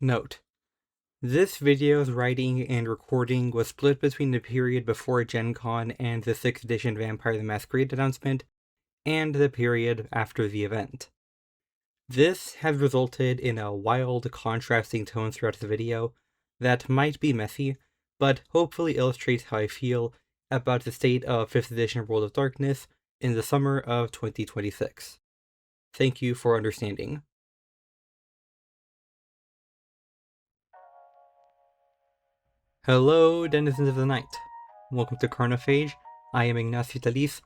Note: this video's writing and recording was split between the period before Gen Con and the 6th edition Vampire the Masquerade announcement, and the period after the event. This has resulted in a wild, contrasting tone throughout the video that might be messy, but hopefully illustrates how I feel about the state of 5th edition World of Darkness in the summer of 2026. Thank you for understanding. Hello, denizens of the night. Welcome to Carnophage. I am Ignacio Talis,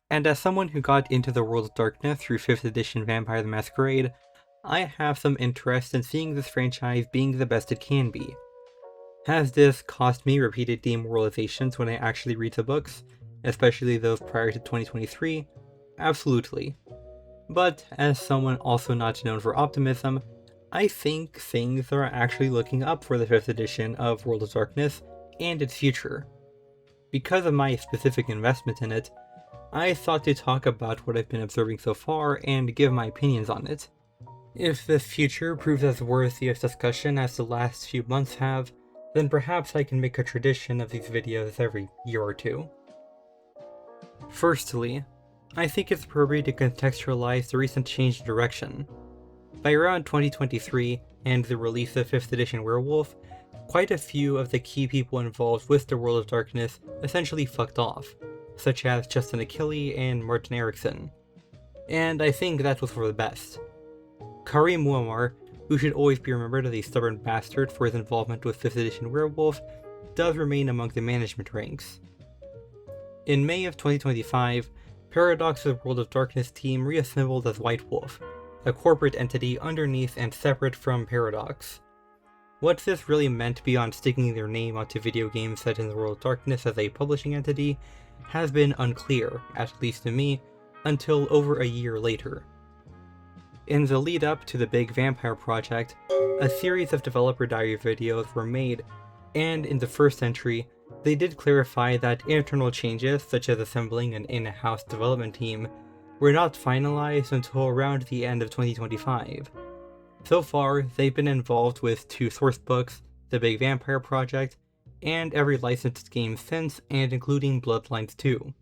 and as someone who got into the World of Darkness through 5th edition Vampire the Masquerade, I have some interest in seeing this franchise being the best it can be. Has this cost me repeated demoralizations when I actually read the books, especially those prior to 2023? Absolutely. But as someone also not known for optimism, I think things are actually looking up for the 5th edition of World of Darkness and its future. Because of my specific investment in it, I thought to talk about what I've been observing so far and give my opinions on it. If this future proves as worthy of discussion as the last few months have, then perhaps I can make a tradition of these videos every year or two. Firstly, I think it's appropriate to contextualize the recent change in direction. By around 2023 and the release of 5th edition Werewolf, quite a few of the key people involved with the World of Darkness essentially fucked off, such as Justin Achille and Martin Erickson. And I think that was for the best. Karim Muammar, who should always be remembered as a stubborn bastard for his involvement with 5th edition Werewolf, does remain among the management ranks. In May of 2025, Paradox's World of Darkness team reassembled as White Wolf, a corporate entity underneath and separate from Paradox. What this really meant beyond sticking their name onto video games set in the World of Darkness as a publishing entity has been unclear, at least to me, until over a year later. In the lead up to the big Vampire project, a series of developer diary videos were made, and in the first entry, they did clarify that internal changes, such as assembling an in-house development team, were not finalized until around the end of 2025. So far, they've been involved with 2 sourcebooks, the Big Vampire Project, and every licensed game since, and including Bloodlines 2.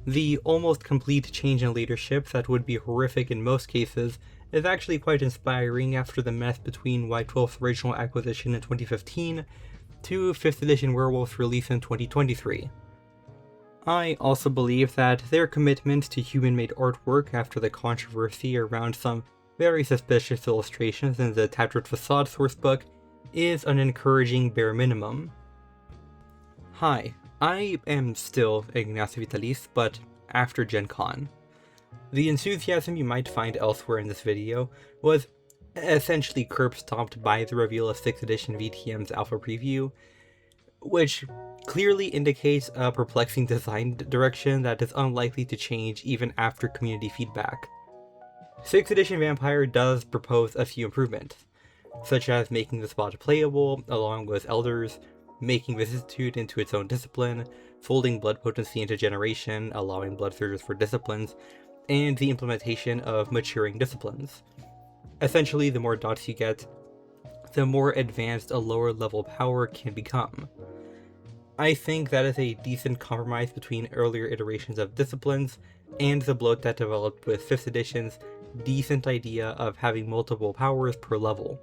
The almost complete change in leadership that would be horrific in most cases is actually quite inspiring after the mess between White Wolf's original acquisition in 2015 to 5th edition Werewolf's release in 2023. I also believe that their commitment to human-made artwork after the controversy around some very suspicious illustrations in the Tattered Facade sourcebook is an encouraging bare minimum. Hi, I am still Ignacio Vitalis, but after Gen Con. The enthusiasm you might find elsewhere in this video was essentially curb-stomped by the reveal of 6th edition VTM's alpha preview, which clearly indicates a perplexing design direction that is unlikely to change even after community feedback. 6th edition Vampire does propose a few improvements, such as making the spot playable along with Elders, making Vicissitude into its own discipline, folding Blood Potency into Generation, allowing Blood Surges for disciplines, and the implementation of maturing disciplines. Essentially, the more dots you get, the more advanced a lower level power can become. I think that is a decent compromise between earlier iterations of disciplines and the bloat that developed with 5th edition's decent idea of having multiple powers per level.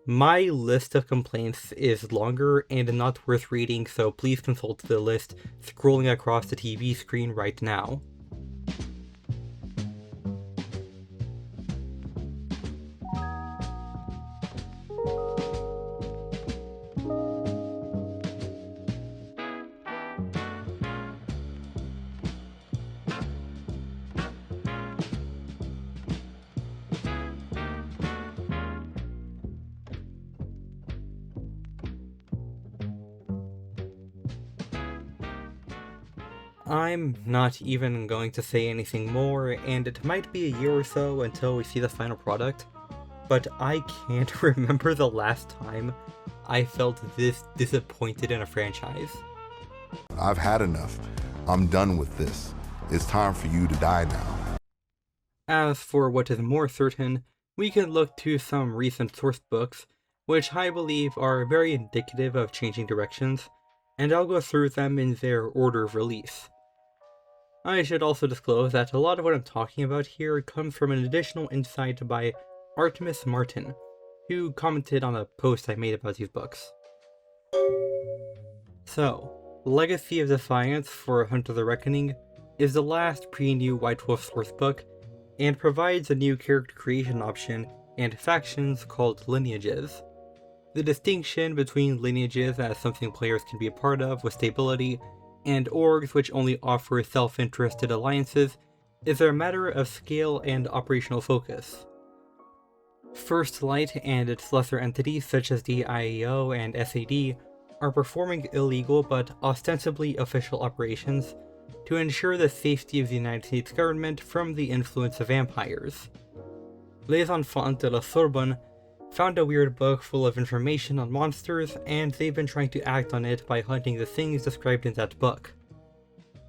My list of complaints is longer and not worth reading, so please consult the list scrolling across the TV screen right now. I'm not even going to say anything more, and it might be a year or so until we see the final product, but I can't remember the last time I felt this disappointed in a franchise. I've had enough. I'm done with this. It's time for you to die now. As for what is more certain, we can look to some recent source books, which I believe are very indicative of changing directions, and I'll go through them in their order of release. I should also disclose that a lot of what I'm talking about here comes from an additional insight by Artemis Martin, who commented on a post I made about these books. So, Legacy of Defiance for Hunt of the Reckoning is the last pre-New White Wolf source book, and provides a new character creation option and factions called lineages. The distinction between lineages as something players can be a part of with stability, and orgs which only offer self-interested alliances, is a matter of scale and operational focus. First Light and its lesser entities such as the IEO and SAD are performing illegal but ostensibly official operations to ensure the safety of the United States government from the influence of vampires. Les Enfants de la Sorbonne found a weird book full of information on monsters, and they've been trying to act on it by hunting the things described in that book.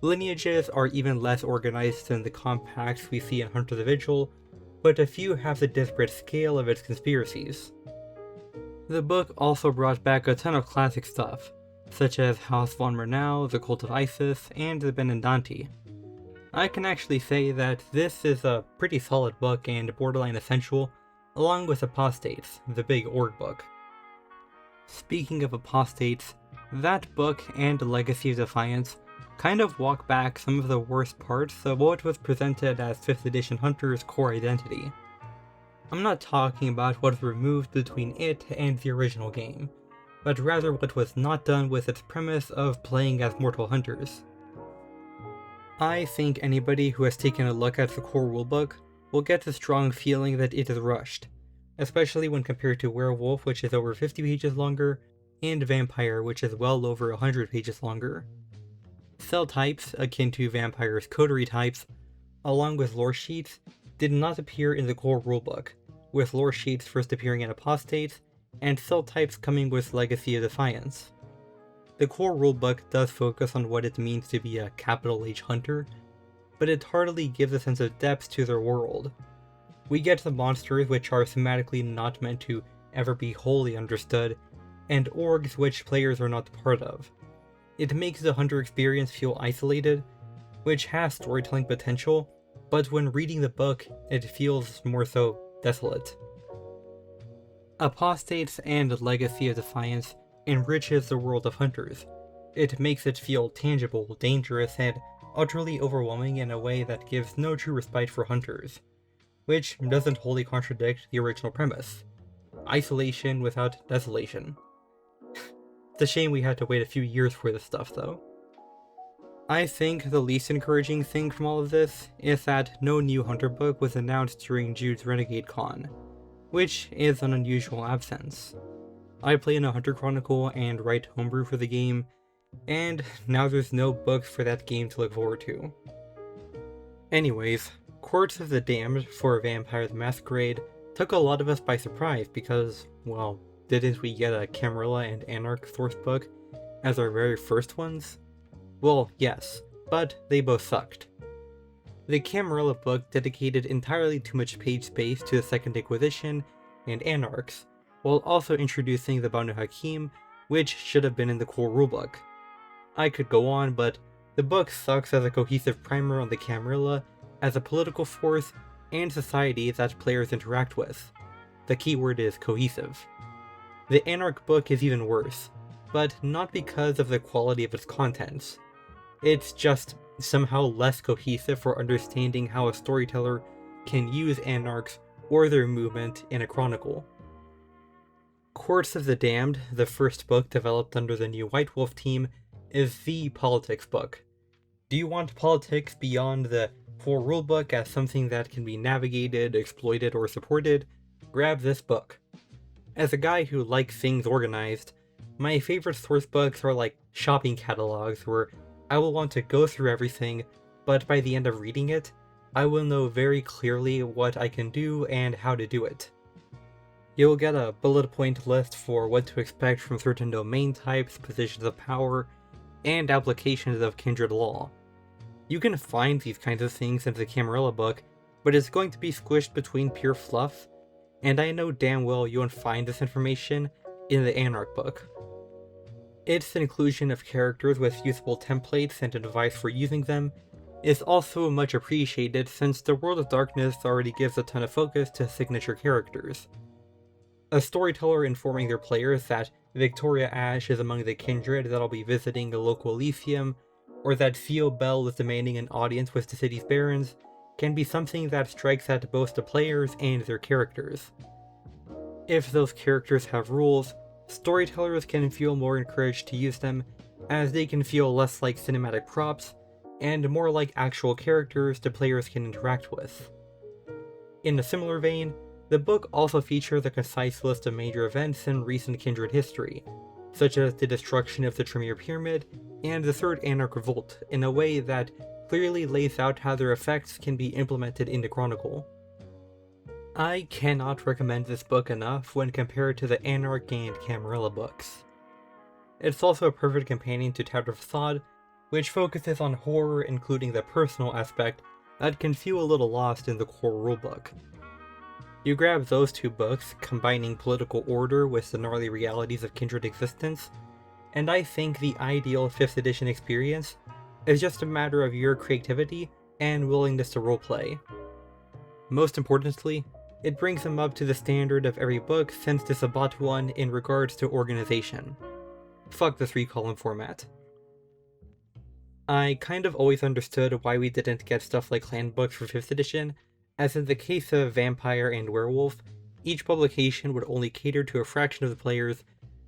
Lineages are even less organized than the compacts we see in Hunt of the Vigil, but a few have the disparate scale of its conspiracies. The book also brought back a ton of classic stuff, such as House von Murnau, the Cult of Isis, and the Benandanti. I can actually say that this is a pretty solid book and borderline essential, along with Apostates, the big org book. Speaking of Apostates, that book and Legacy of Defiance kind of walk back some of the worst parts of what was presented as 5th edition Hunter's core identity. I'm not talking about what was removed between it and the original game, but rather what was not done with its premise of playing as mortal hunters. I think anybody who has taken a look at the core rulebook will get the strong feeling that it is rushed, especially when compared to Werewolf, which is over 50 pages longer, and Vampire, which is well over 100 pages longer. Cell types, akin to Vampire's coterie types, along with lore sheets, did not appear in the core rulebook, with lore sheets first appearing in Apostates, and cell types coming with Legacy of Defiance. The core rulebook does focus on what it means to be a capital H hunter, but it hardly gives a sense of depth to their world. We get the monsters which are thematically not meant to ever be wholly understood, and orgs which players are not part of. It makes the hunter experience feel isolated, which has storytelling potential, but when reading the book, it feels more so desolate. Apostates and Legacy of Defiance enriches the world of hunters. It makes it feel tangible, dangerous, and utterly overwhelming in a way that gives no true respite for hunters, which doesn't wholly contradict the original premise. Isolation without desolation. It's a shame we had to wait a few years for this stuff, though. I think the least encouraging thing from all of this is that no new Hunter book was announced during Jude's Renegade Con, which is an unusual absence. I play in a Hunter Chronicle and write homebrew for the game, and now there's no books for that game to look forward to. Anyways, Courts of the Damned for Vampire the Masquerade took a lot of us by surprise because, well, didn't we get a Camarilla and Anarch source book as our very first ones? Well, yes, but they both sucked. The Camarilla book dedicated entirely too much page space to the Second Inquisition and Anarchs, while also introducing the Banu Hakim, which should have been in the core rulebook. I could go on, but the book sucks as a cohesive primer on the Camarilla as a political force and society that players interact with. The keyword is cohesive. The Anarch book is even worse, but not because of the quality of its contents. It's just somehow less cohesive for understanding how a storyteller can use Anarchs or their movement in a chronicle. Courts of the Damned, the first book developed under the new White Wolf team, is the politics book. Do you want politics beyond the core rulebook as something that can be navigated, exploited, or supported? Grab this book. As a guy who likes things organized, my favorite source books are like shopping catalogs where I will want to go through everything, but by the end of reading it, I will know very clearly what I can do and how to do it. You'll get a bullet point list for what to expect from certain domain types, positions of power, and applications of kindred law. You can find these kinds of things in the Camarilla book, but it's going to be squished between pure fluff and I know damn well you won't find this information in the Anarch book. Its inclusion of characters with usable templates and advice for using them is also much appreciated since the World of Darkness already gives a ton of focus to signature characters. A storyteller informing their players that Victoria Ash is among the kindred that'll be visiting a local Elysium, or that Theo Bell is demanding an audience with the city's barons, can be something that strikes at both the players and their characters. If those characters have rules, storytellers can feel more encouraged to use them, as they can feel less like cinematic props, and more like actual characters the players can interact with. In a similar vein, the book also features a concise list of major events in recent Kindred history, such as the destruction of the Tremere Pyramid and the Third Anarch Revolt, in a way that clearly lays out how their effects can be implemented in the Chronicle. I cannot recommend this book enough when compared to the Anarch and Camarilla books. It's also a perfect companion to Tower of Facade, which focuses on horror including the personal aspect that can feel a little lost in the core rulebook. You grab those two books, combining political order with the gnarly realities of Kindred existence, and I think the ideal 5th edition experience is just a matter of your creativity and willingness to roleplay. Most importantly, it brings them up to the standard of every book since the Sabbat one in regards to organization. Fuck the 3-column format. I kind of always understood why we didn't get stuff like clan books for 5th edition, as in the case of Vampire and Werewolf, each publication would only cater to a fraction of the players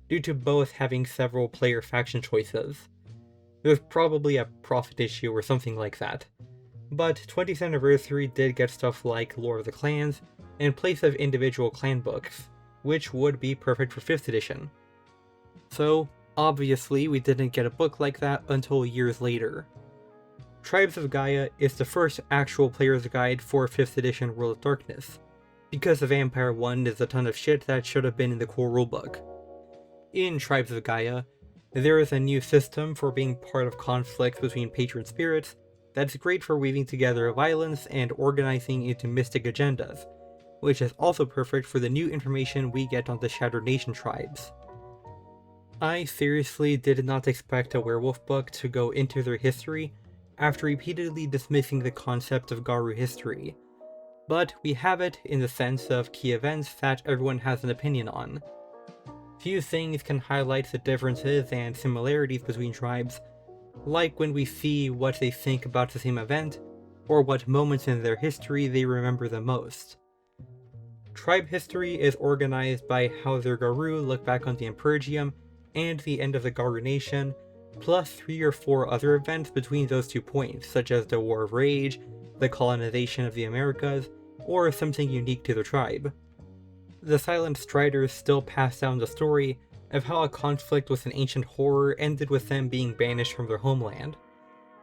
due to both having several player faction choices. There's probably a profit issue or something like that. But 20th Anniversary did get stuff like Lore of the Clans in place of individual clan books, which would be perfect for 5th edition. So, obviously we didn't get a book like that until years later. Tribes of Gaia is the first actual player's guide for 5th edition World of Darkness, because the Vampire one is a ton of shit that should have been in the core rulebook. In Tribes of Gaia, there is a new system for being part of conflicts between patron spirits that's great for weaving together violence and organizing into mystic agendas, which is also perfect for the new information we get on the Shattered Nation tribes. I seriously did not expect a werewolf book to go into their history after repeatedly dismissing the concept of Garou history, but we have it in the sense of key events that everyone has an opinion on. Few things can highlight the differences and similarities between tribes, like when we see what they think about the same event, or what moments in their history they remember the most. Tribe history is organized by how their Garou look back on the Impergium and the end of the Garou Nation, plus 3 or 4 other events between those 2 points, such as the War of Rage, the colonization of the Americas, or something unique to the tribe. The Silent Striders still pass down the story of how a conflict with an ancient horror ended with them being banished from their homeland.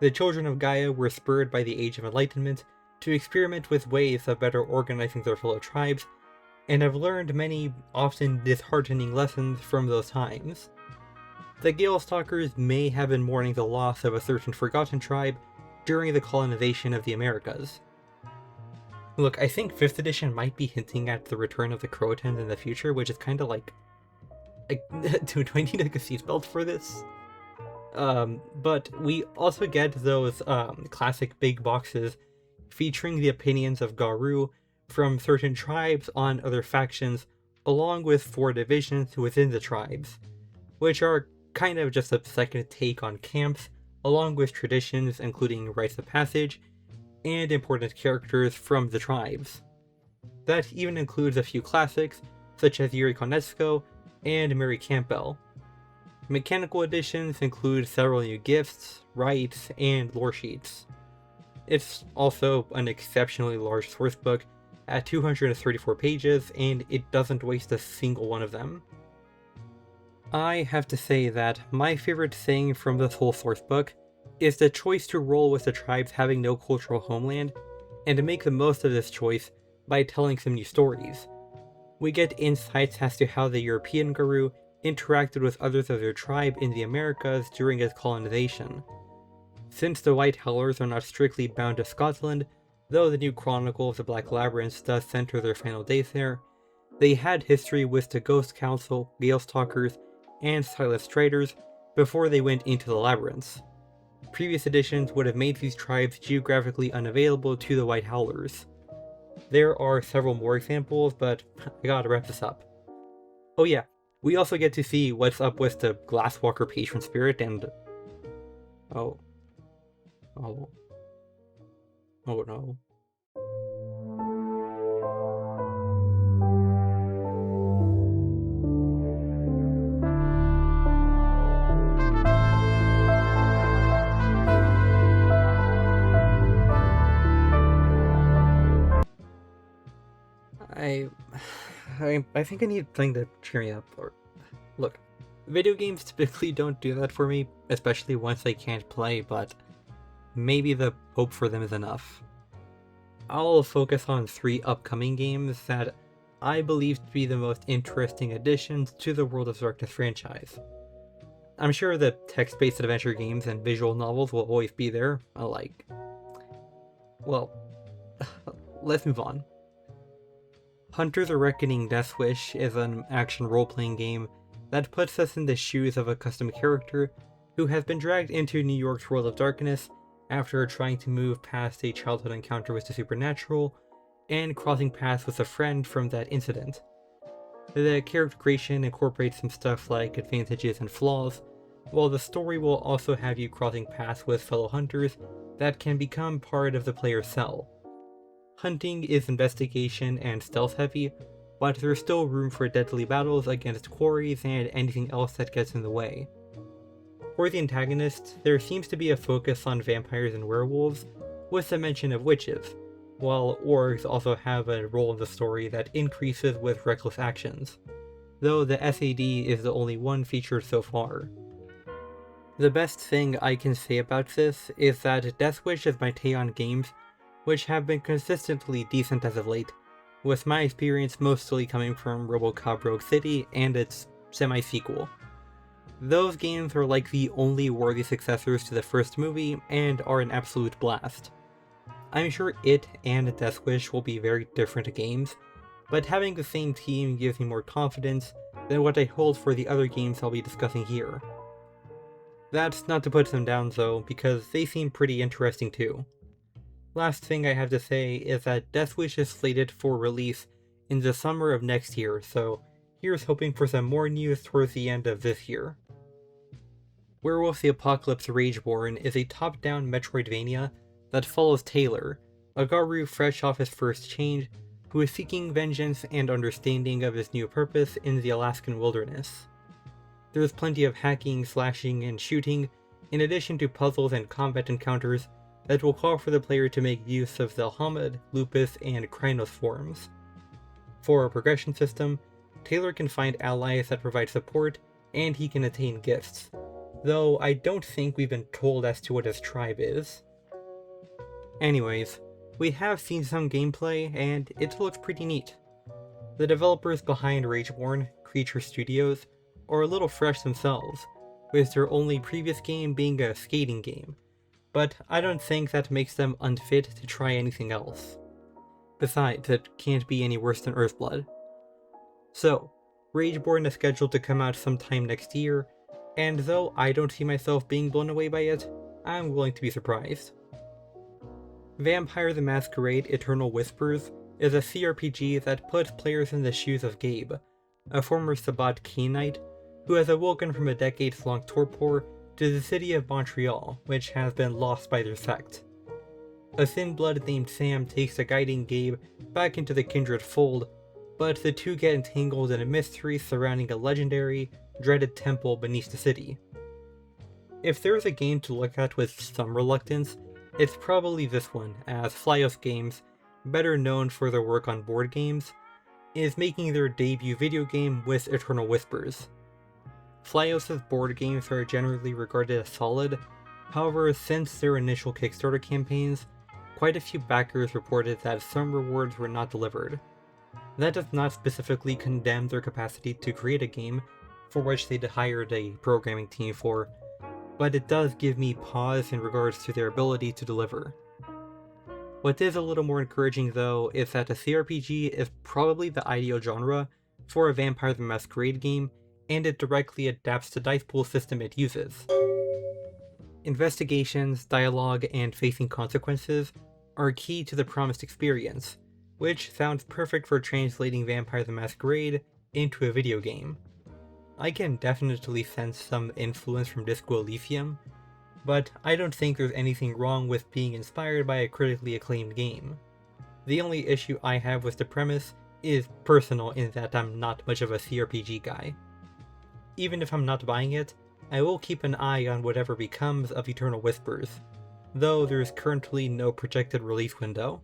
The Children of Gaia were spurred by the Age of Enlightenment to experiment with ways of better organizing their fellow tribes, and have learned many often disheartening lessons from those times. The Galestalkers may have been mourning the loss of a certain forgotten tribe during the colonization of the Americas. Look, I think 5th edition might be hinting at the return of the Croatans in the future, which is kind of like do I need like a seatbelt for this? But we also get those classic big boxes featuring the opinions of Garou from certain tribes on other factions, along with 4 divisions within the tribes, which are kind of just a second take on camps, along with traditions including rites of passage, and important characters from the tribes. That even includes a few classics, such as Yuri Konetzko and Mary Campbell. Mechanical editions include several new gifts, rites, and lore sheets. It's also an exceptionally large sourcebook at 234 pages, and it doesn't waste a single one of them. I have to say that my favorite thing from this whole sourcebook is the choice to roll with the tribes having no cultural homeland, and to make the most of this choice by telling some new stories. We get insights as to how the European Garou interacted with others of their tribe in the Americas during its colonization. Since the White Howlers are not strictly bound to Scotland, though the new Chronicle of the Black Labyrinth does center their final days there, They had history with the Ghost Council, Galestalkers, and Silent Striders before they went into the Labyrinths. Previous editions would have made these tribes geographically unavailable to the White Howlers. There are several more examples, but I gotta wrap this up. Oh yeah, we also get to see what's up with the Glasswalker patron spirit and... Oh no. I think I need something to cheer me up. Or look, video games typically don't do that for me, especially once I can't play, but maybe the hope for them is enough. I'll focus on 3 upcoming games that I believe to be the most interesting additions to the World of Darkness franchise. I'm sure the text-based adventure games and visual novels will always be there, alike. Well, let's move on. Hunter the Reckoning Death Wish is an action role-playing game that puts us in the shoes of a custom character who has been dragged into New York's World of Darkness after trying to move past a childhood encounter with the supernatural and crossing paths with a friend from that incident. The character creation incorporates some stuff like advantages and flaws, while the story will also have you crossing paths with fellow hunters that can become part of the player's cell. Hunting is investigation and stealth heavy, but there's still room for deadly battles against quarries and anything else that gets in the way. For the antagonist, there seems to be a focus on vampires and werewolves, with a mention of witches, while orcs also have a role in the story that increases with reckless actions, though the SAD is the only one featured so far. The best thing I can say about this is that Death Wish is my take on games which have been consistently decent as of late, with my experience mostly coming from RoboCop Rogue City and its semi-sequel. Those games are like the only worthy successors to the first movie and are an absolute blast. I'm sure it and Death Wish will be very different games, but having the same team gives me more confidence than what I hold for the other games I'll be discussing here. That's not to put them down though, because they seem pretty interesting too. Last thing I have to say is that Death Wish is slated for release in the summer of next year, so here's hoping for some more news towards the end of this year. Werewolf the Apocalypse Rageborn is a top-down Metroidvania that follows Taylor, a Garu fresh off his first change, who is seeking vengeance and understanding of his new purpose in the Alaskan wilderness. There's plenty of hacking, slashing, and shooting, in addition to puzzles and combat encounters that will call for the player to make use of the Hamid, Lupus, and Krynos forms. For a progression system, Taylor can find allies that provide support, and he can attain gifts, though I don't think we've been told as to what his tribe is. Anyways, we have seen some gameplay, and it looks pretty neat. The developers behind Rageborn, Creature Studios, are a little fresh themselves, with their only previous game being a skating game, but I don't think that makes them unfit to try anything else. Besides, it can't be any worse than Earthblood. So, Rageborn is scheduled to come out sometime next year, and though I don't see myself being blown away by it, I'm willing to be surprised. Vampire the Masquerade Eternal Whispers is a CRPG that puts players in the shoes of Gabe, a former Sabbat Knight who has awoken from a decades-long torpor to the city of Montreal, which has been lost by their sect. A thin blood named Sam takes the guiding Gabe back into the kindred fold, but the two get entangled in a mystery surrounding a legendary, dreaded temple beneath the city. If there's a game to look at with some reluctance, it's probably this one, as Flyos Games, better known for their work on board games, is making their debut video game with Eternal Whispers. Flyos' board games are generally regarded as solid, however since their initial Kickstarter campaigns, quite a few backers reported that some rewards were not delivered. That does not specifically condemn their capacity to create a game, for which they'd hired a programming team for, but it does give me pause in regards to their ability to deliver. What is a little more encouraging though is that a CRPG is probably the ideal genre for a Vampire the Masquerade game, and it directly adapts the dice pool system it uses. Investigations, dialogue, and facing consequences are key to the promised experience, which sounds perfect for translating Vampire the Masquerade into a video game. I can definitely sense some influence from Disco Elysium, but I don't think there's anything wrong with being inspired by a critically acclaimed game. The only issue I have with the premise is personal in that I'm not much of a CRPG guy. Even if I'm not buying it, I will keep an eye on whatever becomes of Eternal Whispers, though there's currently no projected release window.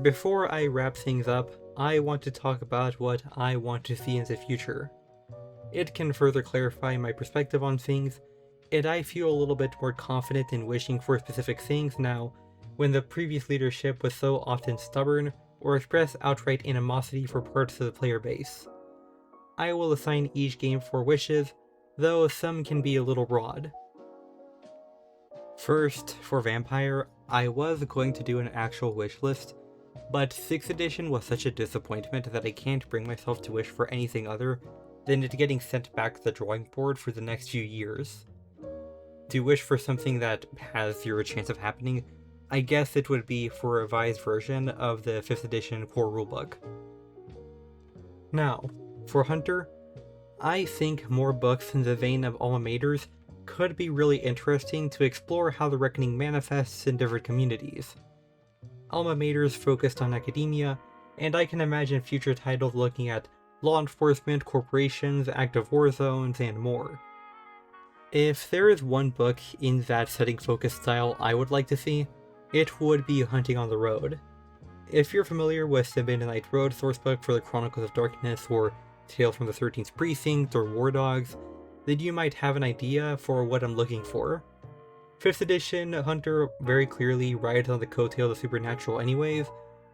Before I wrap things up, I want to talk about what I want to see in the future. It can further clarify my perspective on things, and I feel a little bit more confident in wishing for specific things now, when the previous leadership was so often stubborn or expressed outright animosity for parts of the player base. I will assign each game 4 wishes, though some can be a little broad. First, for Vampire, I was going to do an actual wish list, but 6th edition was such a disappointment that I can't bring myself to wish for anything other than it getting sent back to the drawing board for the next few years. To wish for something that has zero chance of happening, I guess it would be for a revised version of the 5th edition core rulebook. Now, for Hunter, I think more books in the vein of Alma Maters could be really interesting to explore how the Reckoning manifests in different communities. Alma Maters focused on academia, and I can imagine future titles looking at law enforcement, corporations, active war zones, and more. If there is one book in that setting-focused style I would like to see, it would be Hunting on the Road. If you're familiar with the Midnight Road sourcebook for the Chronicles of Darkness, or Tales from the 13th Precinct, or War Dogs, then you might have an idea for what I'm looking for. 5th edition Hunter very clearly rides on the coattail of Supernatural anyways,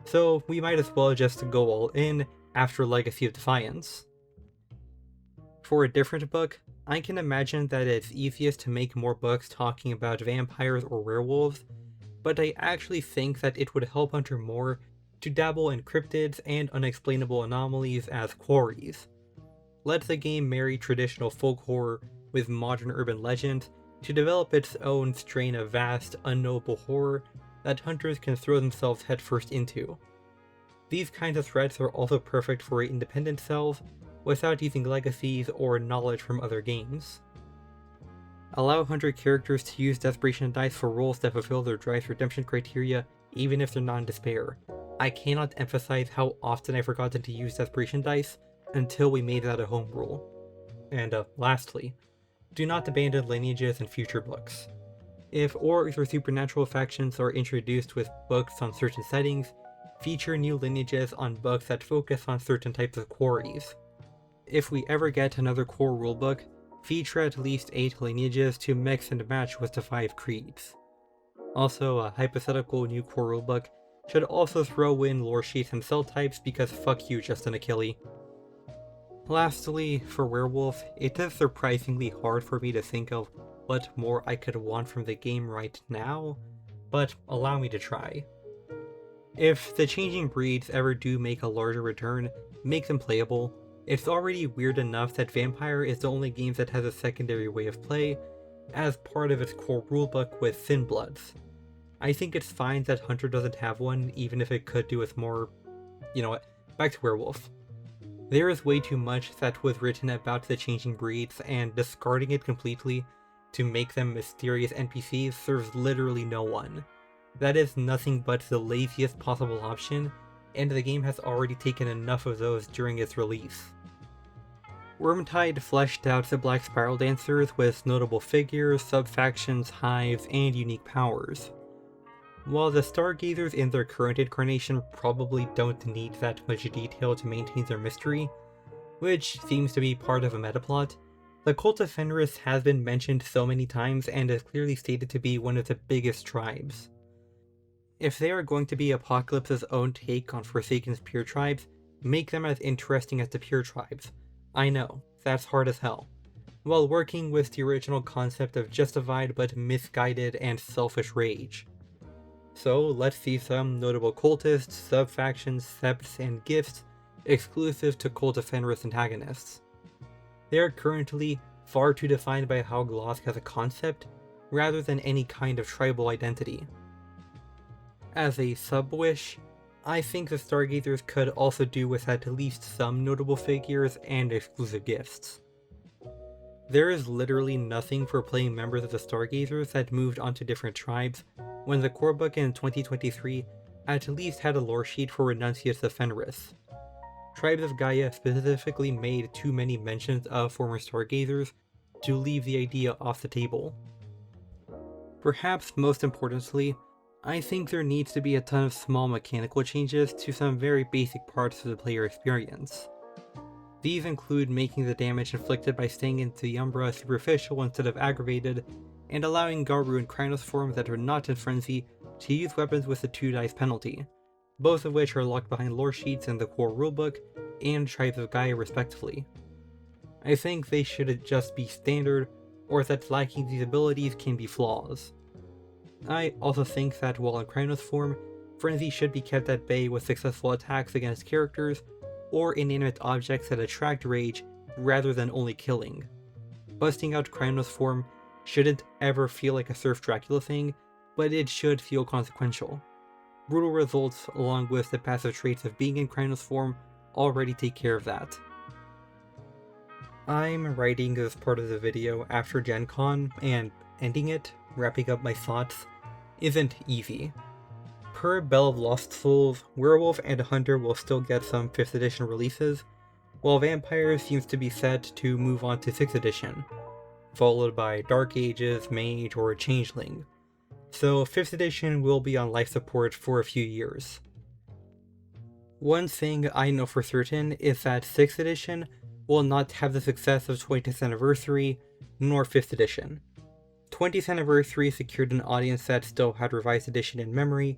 so we might as well just go all in after Legacy of Defiance. For a different book, I can imagine that it's easiest to make more books talking about vampires or werewolves, but I actually think that it would help Hunter more to dabble in cryptids and unexplainable anomalies as quarries. Let the game marry traditional folk horror with modern urban legend to develop its own strain of vast, unknowable horror that hunters can throw themselves headfirst into. These kinds of threats are also perfect for independent cells without using legacies or knowledge from other games. Allow Hunter characters to use Desperation Dice for roles that fulfill their drive's redemption criteria even if they're not in despair. I cannot emphasize how often I've forgotten to use Desperation Dice until we made that a home rule. And lastly, do not abandon lineages in future books. If orcs or supernatural factions are introduced with books on certain settings, feature new lineages on books that focus on certain types of quarries. If we ever get another core rulebook, feature at least 8 lineages to mix and match with the 5 creeds. Also, a hypothetical new core rulebook should also throw in lore sheets and cell types because fuck you, Justin Achille. Lastly, for Werewolf, it is surprisingly hard for me to think of what more I could want from the game right now, but allow me to try. If the changing breeds ever do make a larger return, make them playable. It's already weird enough that Vampire is the only game that has a secondary way of play, as part of its core rulebook with Thin Bloods. I think it's fine that Hunter doesn't have one, even if it could do with more... You know what, back to Werewolf. There is way too much that was written about the changing breeds, and discarding it completely to make them mysterious NPCs serves literally no one. That is nothing but the laziest possible option, and the game has already taken enough of those during its release. Wormtide fleshed out the Black Spiral Dancers with notable figures, sub-factions, hives, and unique powers. While the Stargazers in their current incarnation probably don't need that much detail to maintain their mystery, which seems to be part of a metaplot, the Cult of Fenris has been mentioned so many times and is clearly stated to be one of the biggest tribes. If they are going to be Apocalypse's own take on Forsaken's pure tribes, make them as interesting as the pure tribes. I know, that's hard as hell. While working with the original concept of justified but misguided and selfish rage. So let's see some notable cultists, sub-factions, septs, and gifts exclusive to Cult of Fenris antagonists. They are currently far too defined by how Glosk has a concept, rather than any kind of tribal identity. As a sub-wish, I think the Stargazers could also do with at least some notable figures and exclusive gifts. There is literally nothing for playing members of the Stargazers that moved onto different tribes, when the core book in 2023 at least had a lore sheet for Renunciates of Fenris. Tribes of Gaia specifically made too many mentions of former Stargazers to leave the idea off the table. Perhaps most importantly, I think there needs to be a ton of small mechanical changes to some very basic parts of the player experience. These include making the damage inflicted by staying into the Umbra superficial instead of aggravated, and allowing Garou and Krynos forms that are not in Frenzy to use weapons with a 2 dice penalty, both of which are locked behind lore sheets in the core rulebook and Tribes of Gaia respectively. I think they should just be standard, or that lacking these abilities can be flaws. I also think that while in Krynos form, Frenzy should be kept at bay with successful attacks against characters or inanimate objects that attract rage rather than only killing. Busting out Krynos form shouldn't ever feel like a Surf Dracula thing, but it should feel consequential. Brutal results along with the passive traits of being in Krynos form already take care of that. I'm writing this part of the video after Gen Con, and ending it, wrapping up my thoughts, isn't easy. Per Bell of Lost Souls, Werewolf and Hunter will still get some 5th edition releases, while Vampire seems to be set to move on to 6th edition, followed by Dark Ages, Mage, or Changeling. So 5th edition will be on life support for a few years. One thing I know for certain is that 6th edition will not have the success of 20th Anniversary, nor 5th edition. 20th Anniversary secured an audience that still had Revised Edition in memory,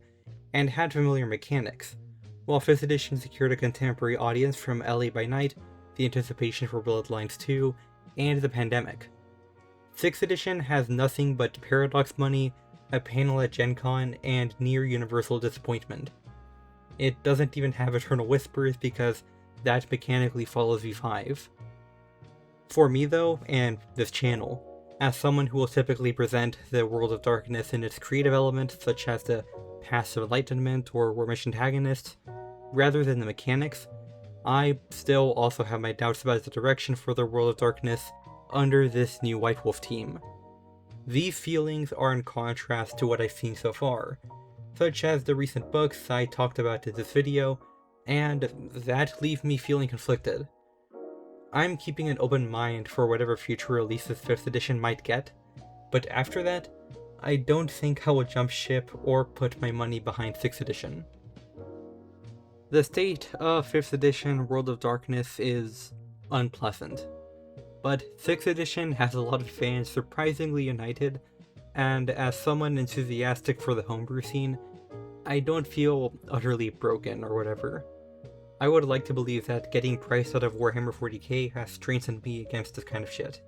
and had familiar mechanics, while 5th edition secured a contemporary audience from LA by Night, the anticipation for Bloodlines 2, and the pandemic. 6th edition has nothing but Paradox money, a panel at Gen Con, and near universal disappointment. It doesn't even have Eternal Whispers because that mechanically follows V5. For me though, and this channel, as someone who will typically present the World of Darkness in its creative elements such as the passive enlightenment or Wormish antagonists, rather than the mechanics, I still also have my doubts about the direction for the World of Darkness under this new White Wolf team. These feelings are in contrast to what I've seen so far, such as the recent books I talked about in this video, and that leaves me feeling conflicted. I'm keeping an open mind for whatever future releases 5th edition might get, but after that, I don't think I will jump ship or put my money behind 6th edition. The state of 5th edition World of Darkness is unpleasant, but 6th edition has a lot of fans surprisingly united, and as someone enthusiastic for the homebrew scene, I don't feel utterly broken or whatever. I would like to believe that getting priced out of Warhammer 40k has strengthened me against this kind of shit.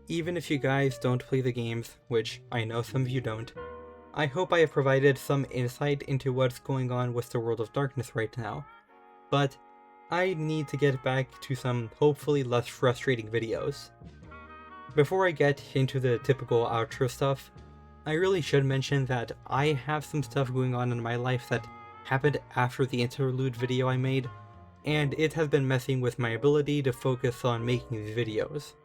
Even if you guys don't play the games, which I know some of you don't, I hope I have provided some insight into what's going on with the World of Darkness right now, but I need to get back to some hopefully less frustrating videos. Before I get into the typical outro stuff, I really should mention that I have some stuff going on in my life that happened after the interlude video I made, and it has been messing with my ability to focus on making these videos.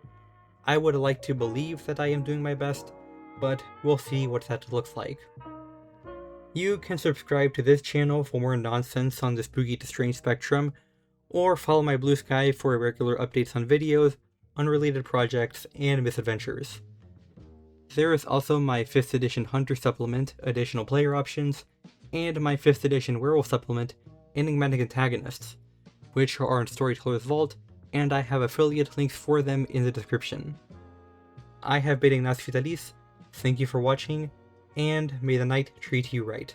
I would like to believe that I am doing my best, but we'll see what that looks like. You can subscribe to this channel for more nonsense on the spooky to strange spectrum, or follow my Blue Sky for regular updates on videos, unrelated projects, and misadventures. There is also my 5th edition Hunter supplement, additional player options, and my 5th edition Werewolf supplement, Enigmatic Antagonists, which are in Storyteller's Vault, and I have affiliate links for them in the description. I have been Ignace Vitalis, thank you for watching, and may the night treat you right.